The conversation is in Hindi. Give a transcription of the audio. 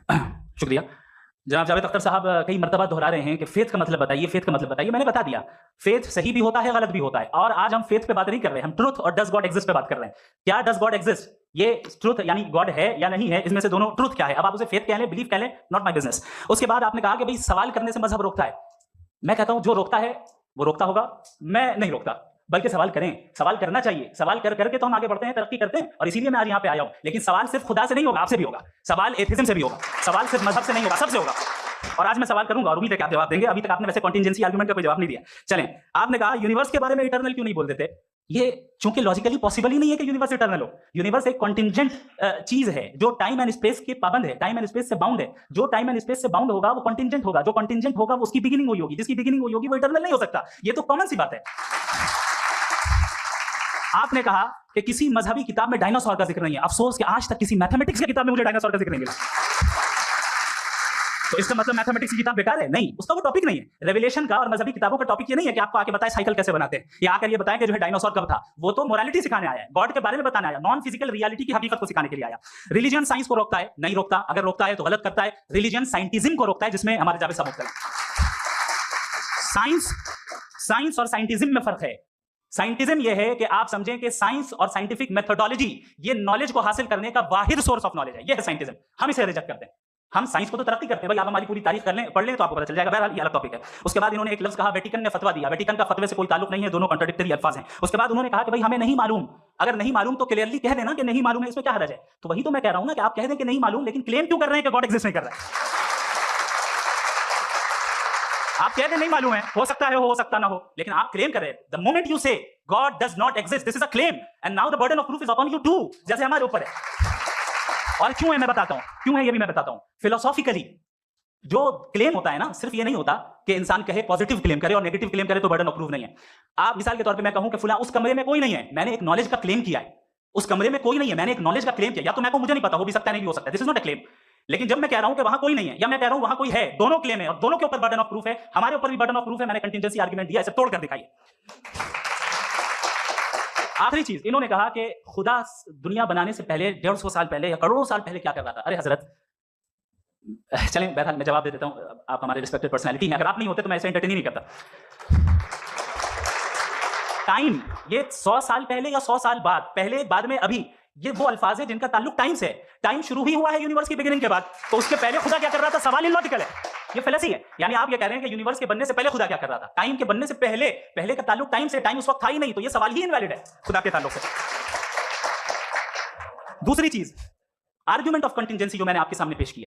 शुक्रिया। जनाब जावेद अख्तर साहब कई मर्तबा दोहरा रहे हैं कि फेथ का मतलब बताइए, फेथ का मतलब बताइए। मैंने बता दिया, फेथ सही भी होता है, गलत भी होता है। और आज हम फेथ पे बात नहीं कर रहे हैं, हम ट्रुथ और डज गॉड एग्जिस्ट पे बात कर रहे हैं। क्या डज गॉड एग्जिस्ट, ये ट्रुथ यानी गॉड है या नहीं है, इसमें से दोनों ट्रुथ क्या है। अब आप उसे फेथ कह लें, बिलीफ कह लें, नॉट माई बिजनेस। उसके बाद आपने कहा कि भाई सवाल करने से मजहब रोकता है। मैं कहता हूं जो रोकता है वो रोकता होगा, मैं नहीं रोकता, बल्कि सवाल करें, सवाल करना चाहिए। सवाल कर करके तो हम आगे बढ़ते हैं, तरक्की करते हैं, और इसीलिए मैं आज यहाँ पे आया हूं। लेकिन सवाल सिर्फ खुदा से नहीं होगा, आपसे भी होगा। सवाल एथिज्म से भी होगा, सवाल सिर्फ मजहब से नहीं होगा, सबसे होगा। और आज मैं सवाल करूंगा और उम्मीद है कि आप जवाब देंगे। अभी तक आपने वैसे कॉन्टिजेंसी आर्गुमेंट का कोई जवाब नहीं दिया। चलें, आपने कहा यूनिवर्स के बारे में इटर्नल क्यों नहीं बोल देते। ये चूंकि लॉजिकली पॉसिबल ही नहीं है कि यूनिवर्स इटर्नल हो। यूनिवर्स एक कॉन्टिजेंट चीज है जो टाइम एंड स्पेस के पाबंद है, टाइम एंड स्पेस से बाउंड है। जो टाइम एंड स्पेस से बाउंड होगा वो कॉन्टिजेंट होगा, जो कॉन्टिजेंट होगा वो उसकी बिगिनिंग हुई होगी, जिसकी बिगिनिंग हुई होगी वो इटर्नल नहीं हो सकता। ये तो कॉमन सी बात है। आपने कहा कि किसी मजहबी किताब में डायनासोर का जिक्र नहीं है। अफसोस कि आज तक किसी मैथमेटिक्स की किताब में मुझे डायनासोर का जिक्र नहीं मिला। तो इसका मतलब मैथमेटिक्स की किताब बेकार है? नहीं, उसका वो टॉपिक नहीं है। रेवलेशन का और मजहबी किताबों का टॉपिक ये नहीं है कि आपको आके बताए साइकिल कैसे बनाते हैं, या आकर ये बताएं कि जो है डायनासोर कब था। वो तो मोरालिटी सिखाने आया है, गॉड के बारे में बताने आया, नॉन फिजिकल रियलिटी की हकीकत को सिखाने के लिए आया। रिलीजन साइंस को रोकता है? नहीं रोकता। अगर रोकता है तो गलत करता है। रिलीजन साइंटिज्म को रोकता है, जिसमें हमारे जावेद साहब मुब्तला। साइंस और साइंटिज्म में फर्क है। साइंटिज्म यह है कि आप समझें कि साइंस और साइंटिफिक मेथोडोलॉजी ये नॉलेज को हासिल करने का वाहिद सोर्स ऑफ नॉलेज है। यह है साइंटिज्म। हम इसे रिजेक्ट करते हैं। हम साइंस को तो तरक्की करते हैं, भाई आप हमारी पूरी तारीख कर लें, पढ़ लें तो आपको पता चल जाएगा। बहरहाल ये अलग टॉपिक है। उसके बाद इन्होंने एक लफ्ज कहा, वेटिकन ने फतवा दिया। वेटिकन का फतवे से कोई ताल्लुक नहीं है, दोनों कॉन्ट्राडिक्टरी अल्फाज हैं। उसके बाद उन्होंने कहा कि भाई हमें नहीं मालूम। अगर नहीं मालूम तो क्लियरली कह देना कि नहीं मालूम है, इसमें क्या हर्ज है। तो वही तो मैं कह रहा हूं ना कि आप कह दें कि नहीं मालूम, लेकिन क्लेम क्यों कर रहे हैं कि गॉड एग्जिस्ट नहीं कर रहा है। आप कह दें नहीं मालूम है, हो सकता है हो सकता ना हो, लेकिन आप क्लेम कर रहे हैं। The moment you say God does not exist, this is a claim, and now the burden of proof is upon you too, जैसे हमारे ऊपर है। और क्यों है मैं बताता हूं, क्यों है ये भी मैं बताता हूं। फिलोसॉफिकली जो क्लेम होता है ना, सिर्फ ये नहीं होता कि इंसान कहे पॉजिटिव क्लेम करे और नेगेटिव क्लेम करे तो बर्डन ऑफ प्रूफ नहीं है। आप मिसाल के तौर पे मैं कहूं कि फुला उस कमरे में कोई नहीं है, मैंने एक नॉलेज का क्लेम किया है। उस कमरे में कोई नहीं है, मैंने एक नॉलेज का क्लेम किया। या तो मैं कहूं मुझे नहीं पता, हो भी सकता है नहीं भी हो सकता है, this is not a claim. लेकिन जब मैं कह रहा हूं कि वहां कोई नहीं है, या मैं कह रहा हूं वहां कोई है, दोनों क्लेम है और दोनों के ऊपर बर्डन ऑफ प्रूफ है। हमारे ऊपर भी बर्डन ऑफ प्रूफ है, मैंने कंटिजेंसी आर्गुमेंट दिया, इसे तोड़कर दिखाइए। आखिरी चीज, इन्होंने कहा कि खुदा दुनिया बनाने से पहले 150 साल पहले या करोड़ों साल पहले क्या कर रहा था। अरे हजरत, चलें बहरहाल मैं जवाब दे देता हूं। आप हमारे रिस्पेक्टेड पर्सनैलिटी हैं, अगर आप नहीं होते तो मैं ऐसे एंटरटेन ही नहीं करता। टाइम, ये 100 साल पहले या 100 साल बाद, पहले बाद में अभी, ये वो अल्फाज है जिनका ताल्लुक टाइम से है। टाइम शुरू ही हुआ है यूनिवर्स की बिगिनिंग के बाद, तो उसके पहले खुदा क्या कर रहा था, सवाल इलॉजिकल है, ये फेलेसी है। यानी आप ये कह रहे हैं कि यूनिवर्स के बनने से पहले खुदा क्या कर रहा था। टाइम के बनने से पहले, पहले का ताल्लुक टाइम से, टाइम उस वक्त था ही नहीं, तो ये सवाल ही इनवैलिड है खुदा के ताल्लुक से। दूसरी चीज, आर्गुमेंट ऑफ कंटिजेंसी जो मैंने आपके सामने पेश किया।